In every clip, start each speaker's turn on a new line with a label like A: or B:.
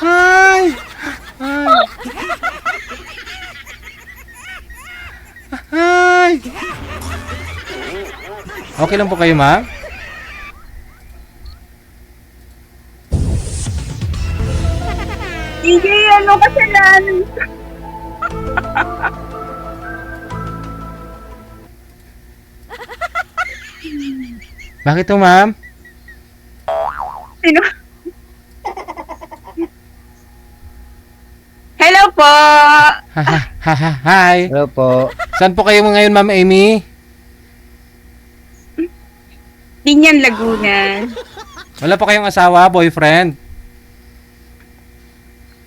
A: Ay! Ay! Ay! Okay lang po kayo, ma'am?
B: Hindi, ano kasalanan?
A: Bakit to, ma'am?
B: Sino? Hello po!
A: Hi!
C: Hello po.
A: Saan po kayo ngayon, ma'am Amy?
B: Binyan, Laguna.
A: Wala po kayong asawa, boyfriend?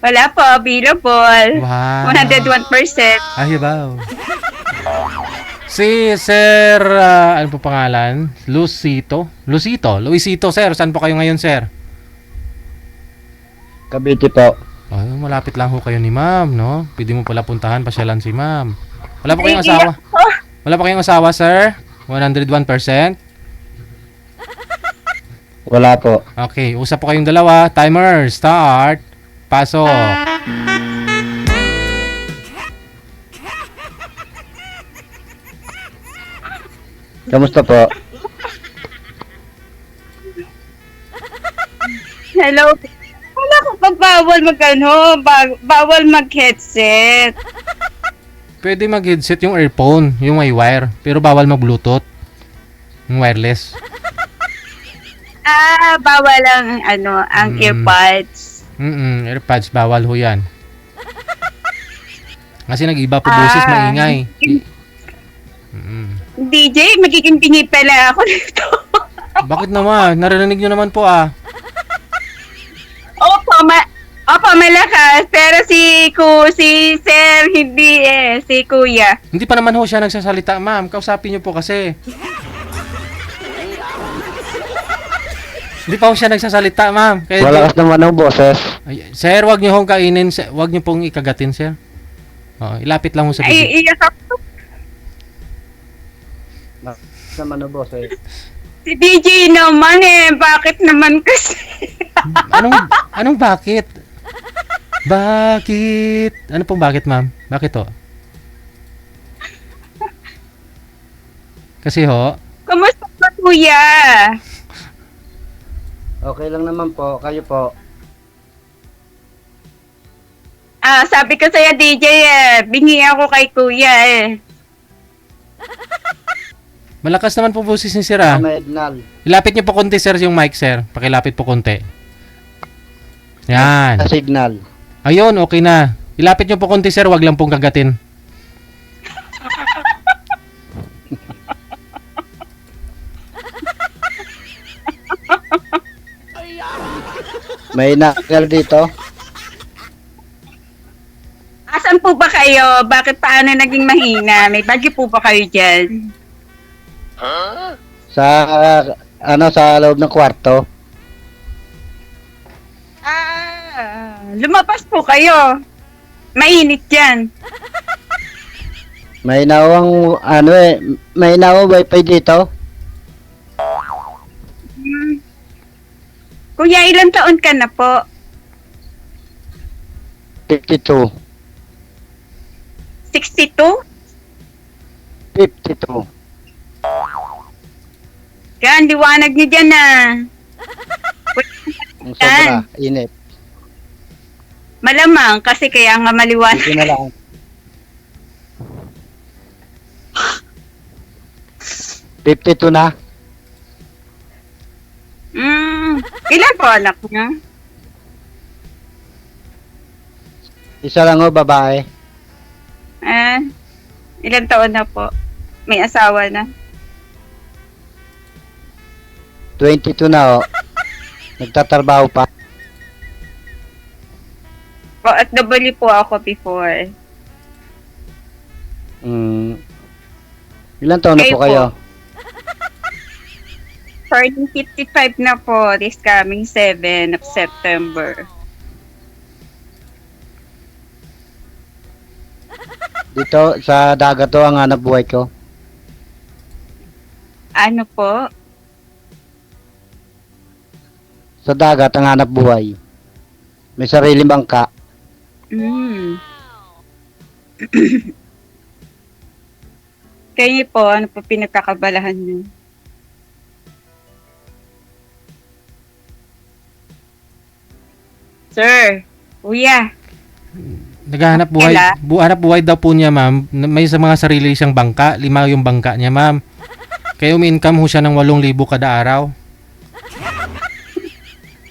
B: Wala po, available.
A: Wow.
B: 101%.
A: Ay, wow. Si Sir, ano po pangalan? Luisito, sir. Saan po kayo ngayon, sir?
C: Cavite po.
A: Ay, malapit lang ho kayo ni ma'am, no? Pwede mo pala puntahan, pasyalan si ma'am. Wala po kayong asawa? Wala po kayong asawa, sir? 101%?
C: Wala po.
A: Okay, usap po kayong dalawa. Timer, start. Pasok.
C: Kamusta po?
B: Hello. Wala ko pag bawal bawal mag-headset.
A: Pwede mag-headset yung earphone, yung may wire. Pero bawal mag-bluetooth. Yung wireless.
B: Bawal ang earbuds.
A: Airpods, bawal ho yan. Kasi nag-iba po boses, maingay.
B: DJ, magiging bingi pala ako nito.
A: Bakit naman? Narinig nyo naman po
B: Opo, malakas. Pero si Sir, hindi si Kuya.
A: Hindi pa naman ho siya nagsasalita, ma'am. Kausapin nyo po kasi. Hindi pa ho siya nagsasalita, ma'am. Kaya
C: Malakas naman ang boses.
A: Ay, sir, wag nyo hong kainin. Wag nyo pong ikagatin, sir. Ilapit lang ho sa bibig.
B: Ay, iyak ako.
C: Malakas naman ang boses.
B: Si DJ naman bakit naman kasi?
A: Anong bakit? Bakit? Ano pong bakit, ma'am? Bakit to? Kasi ho,
B: Kumusta ba, Kuya?
C: Okay lang naman po. Kayo po.
B: Sabi ko sa'yo, DJ bingi ako kay Kuya
A: malakas naman po boses ni sir ah.
C: Mednal.
A: Ilapit niyo po konti, sir, yung mic, sir. Pakilapit po konti. Yan.
C: Signal.
A: Ayun, okay na. Ilapit niyo po konti, sir. Wag lang pong kagatin.
C: May nakal dito.
B: Asan po ba kayo? Bakit paano naging mahina? May bagyo po ba kayo dyan?
C: Sa sa loob ng kwarto.
B: Lumabas po kayo. Mainit dyan.
C: May nawang may nawang wifi dito.
B: Kuya, ilang taon ka na po?
C: 52.
B: 62?
C: 52.
B: Kaya ang liwanag niyo dyan
C: Ang sobra. Init.
B: Malamang kasi kaya nga maliwanag.
C: Dito na lang. $52 na.
B: Ilan po anak niya?
C: Isa lang babae.
B: Ilan taon na po? May asawa na?
C: 22 na Nagtatrabaho pa.
B: At OFW po ako before.
C: Ilan taon na
B: Kayo
C: po kayo?
B: 55 na po this coming 7 of September.
C: Dito sa dagat to ang hanap buhay ko.
B: Ano po?
C: Sa dagat ang hanap buhay. May sariling bangka.
B: Mm. Kayo po, ano po pinagkakabalahan niyo? Sir, kuya,
A: Naghahanap buhay.
B: Kela?
A: Hanap buhay daw po niya, ma'am. May sa mga sarili siyang bangka. 5 yung bangka niya, ma'am. Kaya umi-income ho siya ng 8,000 kada araw.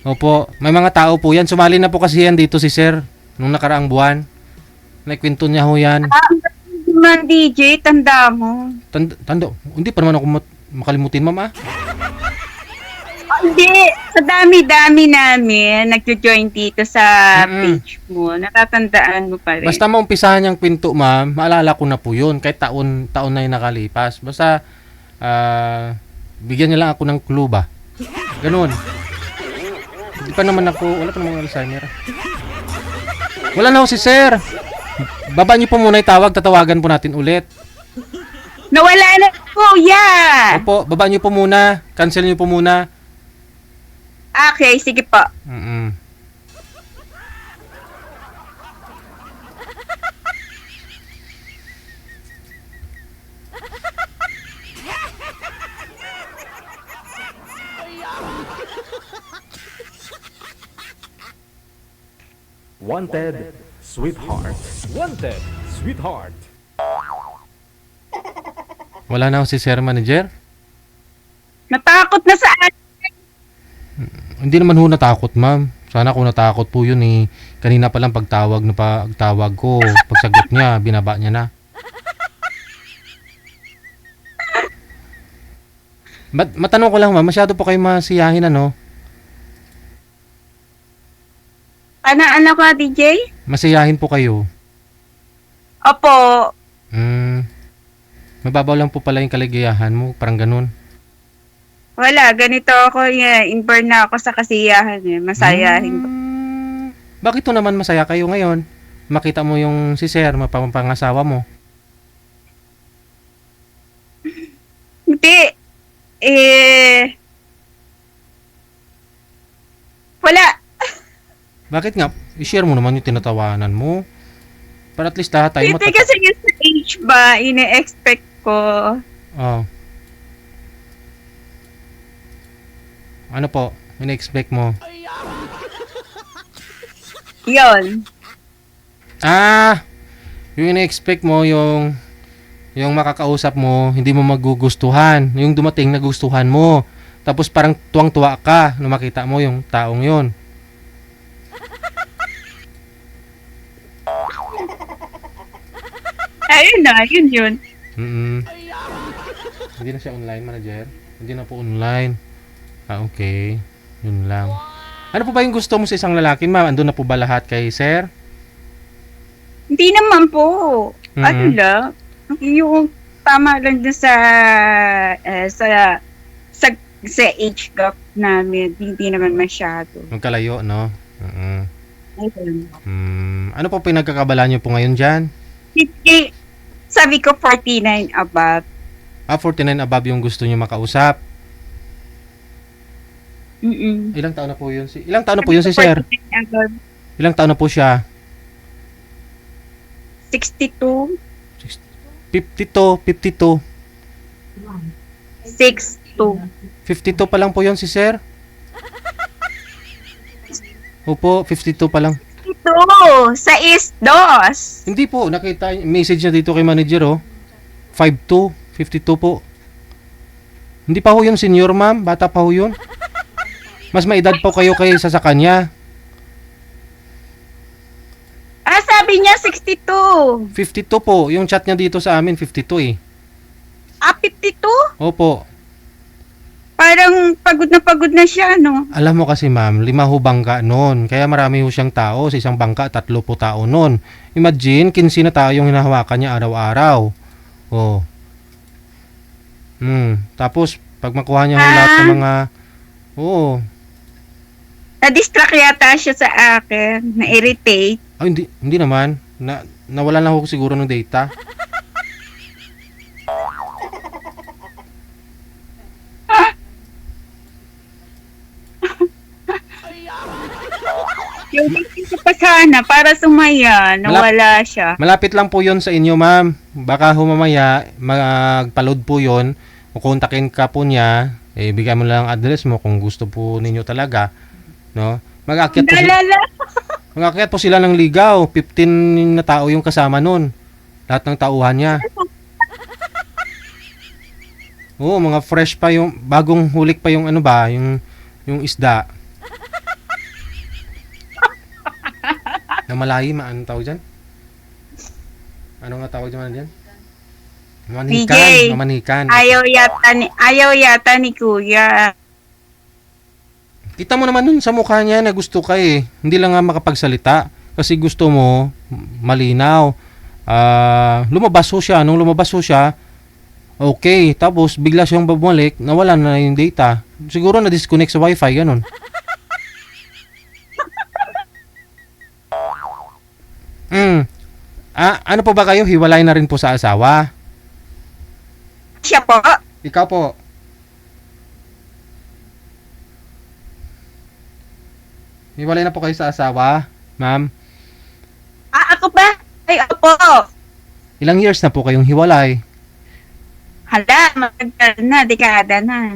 A: Opo. May mga tao po yan. Sumali na po kasi yan dito si sir. Nung nakaraang buwan. Naikwento niya ho yan.
B: man DJ, tanda mo.
A: Tando. Hindi pa naman ako makalimutin, ma'am, ah.
B: Hindi, sa dami-dami namin nagjo-join dito sa page mo. Natatandaan mo pa rin.
A: Basta maumpisahan niyang kwento, ma'am, maalala ko na po yun. Kahit taon na yung nakalipas. Basta, bigyan niya lang ako ng clue ba? Ganun. Hindi pa naman ako, wala pa naman Alzheimer. Wala na ho si sir. Baba niyo po muna yung tawag, tatawagan po natin ulit.
B: Nawala na, kuya!
A: Opo, baba niyo po muna. Cancel niyo po muna.
B: Okay, sige po.
A: Mm-mm.
D: Wanted, sweetheart. Wanted, sweetheart.
A: Wala na ho si sir manager.
B: Natakot na sa akin.
A: Hindi naman ho natakot, ma'am. Sana kung natakot po yun eh. Kanina pa lang pagtawag ko, pagsagot niya, binaba niya na. Matanong ko lang, ma'am, masyado po kayo masiyahin, ano?
B: Ano ka, DJ?
A: Masiyahin po kayo.
B: Opo.
A: Mababaw lang po pala yung kaligayahan mo, parang ganun.
B: Wala, ganito ako, inborn na ako sa kasiyahan, masayahin ko.
A: Bakit to naman masaya kayo ngayon? Makita mo yung si sir, mapapangasawa mo.
B: Hindi, wala.
A: Bakit nga? I-share mo naman yung tinatawanan mo. Para at least lahat tayo
B: Hindi kasi yung sa age ba, ine-expect ko.
A: Oh. Ano po? Ina-expect mo?
B: Yon.
A: Yung ina-expect mo, yung makakausap mo, hindi mo magugustuhan. Yung dumating, nagustuhan mo. Tapos parang tuwang-tuwa ka na makita mo yung taong yon.
B: Ayun na, yun.
A: Hindi na siya online, manager? Hindi na po online. Okay. Yun lang. Ano po ba yung gusto mo sa isang lalaki, ma'am? Andun na po ba lahat kay sir?
B: Hindi naman po. Ano lang, yung tama lang dun sa age gap namin, hindi naman masyado.
A: Magkalayo, no?
B: Ayun.
A: Ano po pinagkakabala niyo po ngayon dyan?
B: Sabi ko 49 above.
A: 49 above yung gusto niyo makausap. Ilang taon na po yun si sir?
B: 49 above.
A: Ilang taon na po siya?
B: 62.
A: 52.
B: 62.
A: 52 pa lang po yun si sir? Opo, 52 pa lang.
B: Ito, sa dos.
A: Hindi po, nakita message na dito kay manager, oh. 52, 52 po. Hindi pa ho yun senior, ma'am. Bata pa ho yun. Mas maedad po kayo kaysa sa kanya.
B: Sabi niya 62.
A: 52 po. Yung chat niya dito sa amin, 52 eh.
B: 52?
A: Opo.
B: Parang pagod na siya, no?
A: Alam mo kasi, ma'am, 5 ho bangka noon. Kaya marami ho siyang tao. Sa isang bangka, 3 po tao noon. Imagine, 15 na tao yung hinahawakan niya araw-araw. Oh. Tapos, pag makuha niya ho lahat ng mga... Oo.
B: Na-distract yata siya sa akin. Na-irritate.
A: Ay, hindi naman. Nawala na ho siguro ng data.
B: Jointing ko pa sana para sumaya. Nawala siya.
A: Malapit lang po 'yon sa inyo, ma'am. Baka humamaya magpa-load po 'yon. Kukontakin ka po niya, bigyan mo lang ang address mo kung gusto po ninyo talaga, no? Mag-aakyat po sila ng ligaw. 15 na tao yung kasama nun. Lahat ng tauhan niya. Oo, mga fresh pa yung bagong hulik pa yung ano ba, yung isda. Na malayi, anong tawag dyan? Ano nga tawag dyan?
B: PJ,
A: Mamanikan.
B: ayaw yata ni Kuya.
A: Kita mo naman nun sa mukha niya na gusto ka eh. Hindi lang nga makapagsalita. Kasi gusto mo, malinaw. Lumabas ho siya. Nung lumabas ho siya, okay. Tapos, bigla siyang bumalik, nawala na yung data. Siguro na-disconnect sa wifi, ganun. Ano po ba kayo? Hiwalay na rin po sa asawa?
B: Siya po.
A: Ikaw po. Hiwalay na po kayo sa asawa, ma'am?
B: Ako ba? Ay, opo.
A: Ilang years na po kayong hiwalay?
B: Hala, matagal na, dekada na.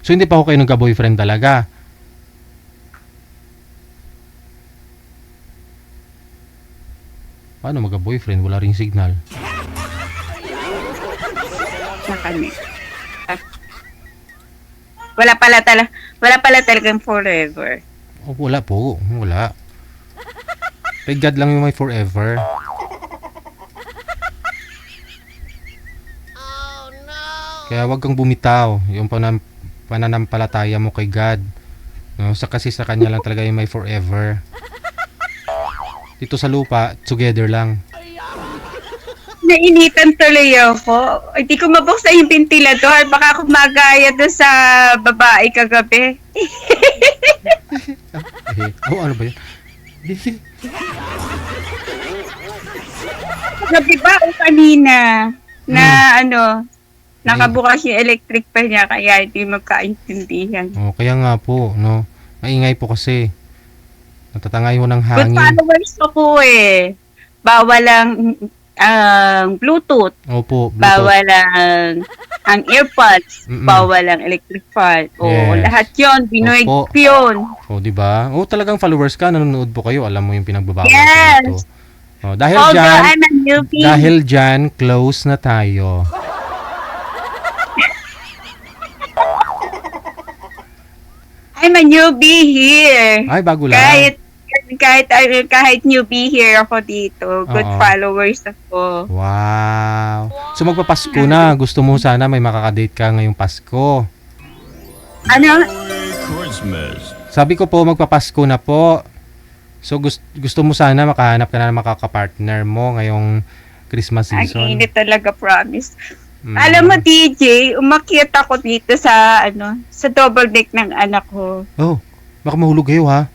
A: So hindi pa ako kayo nagka-boyfriend talaga? Paano magka-boyfriend? Wala ring signal.
B: Sa kanya. Wala pala talagang forever.
A: Oh, wala po. Wala. Kay God lang yung may forever. Kaya wag kang bumitaw. Yung pananampalataya mo kay God. No, kasi sa kanya lang talaga yung may forever. Dito sa lupa, together lang.
B: Nainitan tuloy ako. Hindi ko mabuksan yung ventilador. Baka kumagaya doon sa babae kagabi.
A: Ano ba yun?
B: Gabi ba o kanina na nakabukas yung electric pa niya kaya hindi magkaintindihan.
A: Kaya nga po, no? Maingay po kasi. Natatangay mo ng
B: Good
A: hangin.
B: followers ako eh. Bawal lang Bluetooth.
A: Opo, Bluetooth.
B: Bawal ang earpods. Bawal ang electric fan.
A: Yes.
B: Lahat yun. Binoy
A: Opo.
B: ko yun.
A: Di ba? Talagang followers ka, nanonood po kayo. Alam mo yung pinagbabawal
B: Yes.
A: ko dito. Dahil
B: Although
A: dyan,
B: I'm a newbie.
A: dahil dyan, close na tayo.
B: I'm a newbie here.
A: Ay, bago lang.
B: Kahit newbie here ako dito. Good
A: Oo.
B: followers ako.
A: Wow. So magpapasko na. Gusto mo sana may makakadate ka ngayong Pasko.
B: Ano?
A: Sabi ko po, magpapasko na po. So gusto mo sana makahanap ka na ng makakapartner mo ngayong Christmas
B: Ang
A: season.
B: init talaga, promise. Alam mo, DJ, umakyat ako dito sa double deck ng anak ko.
A: Oh, baka mahulog kayo ha.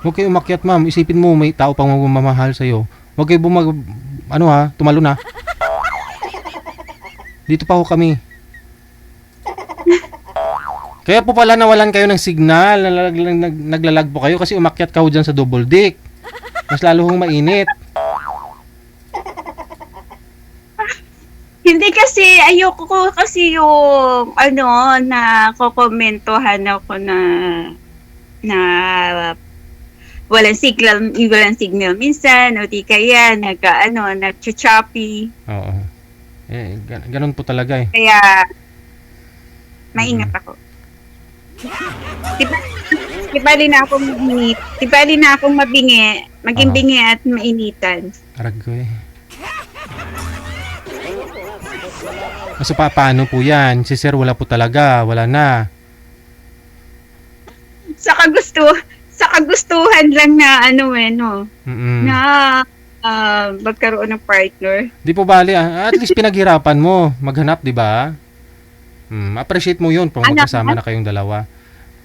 A: Huwag kayo umakyat, ma'am. Isipin mo, may tao pang mamamahal sa'yo. Huwag kayo tumalo na. Dito pa ho kami. Kaya po pala nawalan kayo ng signal. Naglalag po kayo kasi umakyat ka ho dyan sa double deck. Mas lalo hong mainit.
B: Hindi kasi, ayoko ko kasi yung, na kukomentohan ako na walang signal minsan, o di kaya, nag-choppy.
A: Oo. Ganun po talaga eh.
B: Kaya, maingat ako. Tibali na akong mabingi, maging bingi at mainitan.
A: Arag ko eh. So paano po yan? Si sir wala po talaga. Wala na.
B: Sa kagustuhan lang na na magkaroon ng partner.
A: Di po bali. At least pinaghirapan mo. Maghanap, di ba? Appreciate mo yun kung magkasama na kayong dalawa.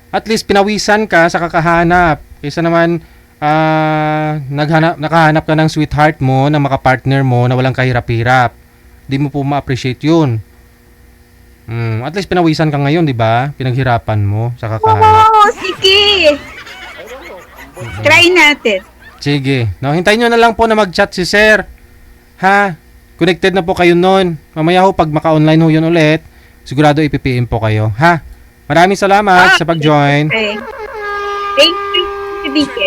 A: At least pinawisan ka sa kakahanap. Kaysa naman nakahanap ka ng sweetheart mo, na makapartner mo na walang kahirap-hirap. Di mo po ma-appreciate yun. At least pinawisan ka ngayon, di ba? Pinaghirapan mo sa kakain.
B: Oo, sige. Try natin.
A: Sige. No, hintayin nyo na lang po na mag-chat si Sir. Ha? Connected na po kayo nun. Mamaya ho, pag maka-online ho yun ulit, sigurado ipipm po kayo. Ha? Maraming salamat sa pag-join.
B: Okay. Thank you, BK.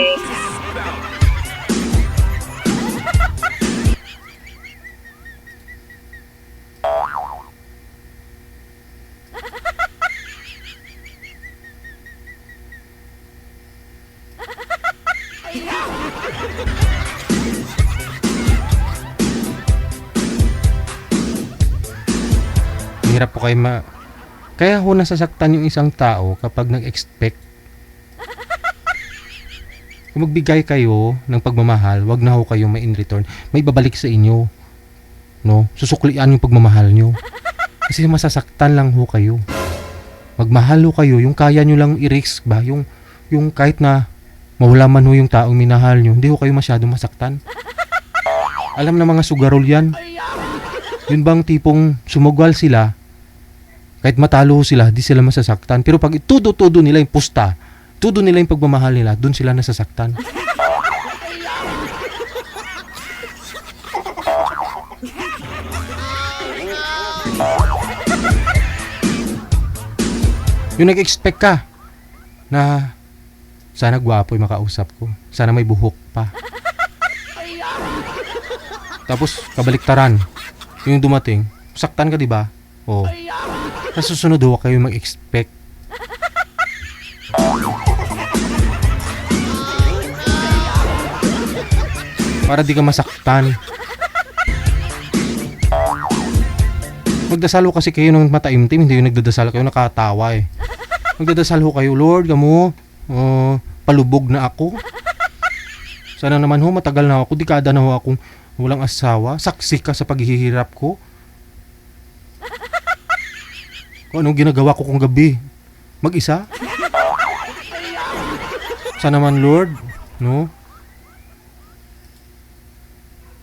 A: Hirap po kayo Kaya ho nasasaktan yung isang tao kapag nag-expect. Kung magbigay kayo ng pagmamahal, wag na ho kayo may in return. May babalik sa inyo. No? Susuklian yung pagmamahal nyo. Kasi masasaktan lang ho kayo. Magmahal ho kayo, yung kaya nyo lang i-risk ba? Yung kahit na mawala man ho yung taong minahal nyo, hindi ho kayo masyadong masaktan. Alam na mga sugarol yan. Yun bang tipong sumugal sila, kahit matalo sila, di sila masasaktan. Pero pag itudo-tudo nila yung pusta, tudo nila yung pagmamahal nila, dun sila nasasaktan. Yung nag-expect ka na sana gwapo yung makausap ko, sana may buhok pa. Tapos kabaliktaran, yung dumating, saktan ka, di ba? Oh. Sa susunod huwag kayo mag-expect. Para di ka masaktan. Magdasal ho kasi kayo ng mataimtim, hindi yung nagdadasal kayo nakatawa eh. Magdadasal ho kayo, Lord, kamo, palubog na ako. Sana naman ho, matagal na ako, dekada na ho akong walang asawa. Saksi ka sa paghihirap ko. Kung anong ginagawa ko kung gabi? Mag-isa? Sana naman, Lord, no?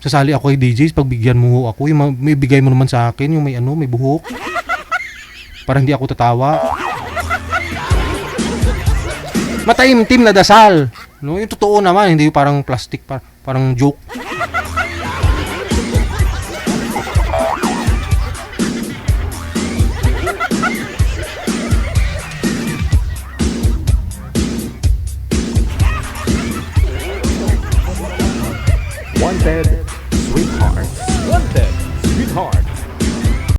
A: Sasali ako kay DJs, pagbigyan mo ho ako, yung may bigay mo naman sa akin, yung may may buhok. Para hindi ako tatawa. Mataimtim na dasal. No, yung totoo naman, hindi yung parang plastic, parang joke.